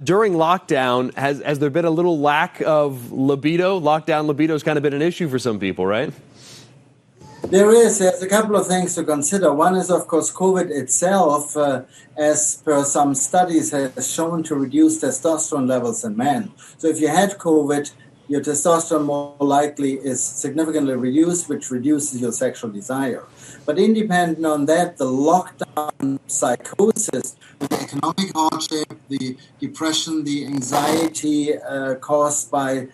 During lockdown, has there been a little lack of libido? Lockdown libido has kind of been an issue for some people, right? There's a couple of things to consider. One is, of course, COVID itself, as per some studies, has shown to reduce testosterone levels in men. So if you had COVID, your testosterone more likely is significantly reduced, which reduces your sexual desire. But independent on that, the lockdown psychosis, the economic hardship, the depression, the anxiety caused by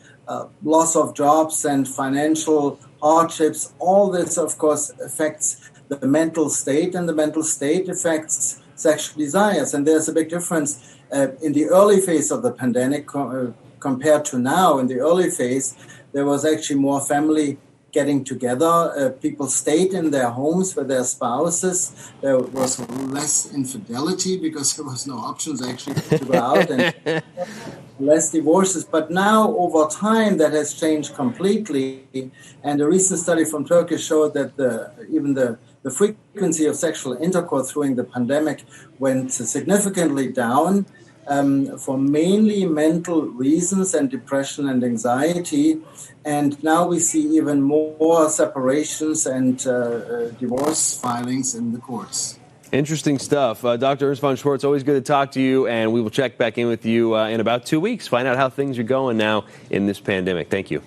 loss of jobs and financial hardships, all this, of course, affects the mental state, and the mental state affects sexual desires. And there's a big difference in the early phase of the pandemic compared to now. In the early phase, there was actually more family getting together. People stayed in their homes with their spouses. There was less infidelity because there was no options actually to go out, and less divorces. But now, over time, that has changed completely. And a recent study from Turkey showed that even the frequency of sexual intercourse during the pandemic went significantly down for mainly mental reasons and depression and anxiety. And now we see even more separations and divorce filings in the courts. Interesting stuff. Dr. Ernst von Schwarz, always good to talk to you, and we will check back in with you in about 2 weeks, find out how things are going now in this pandemic. Thank you.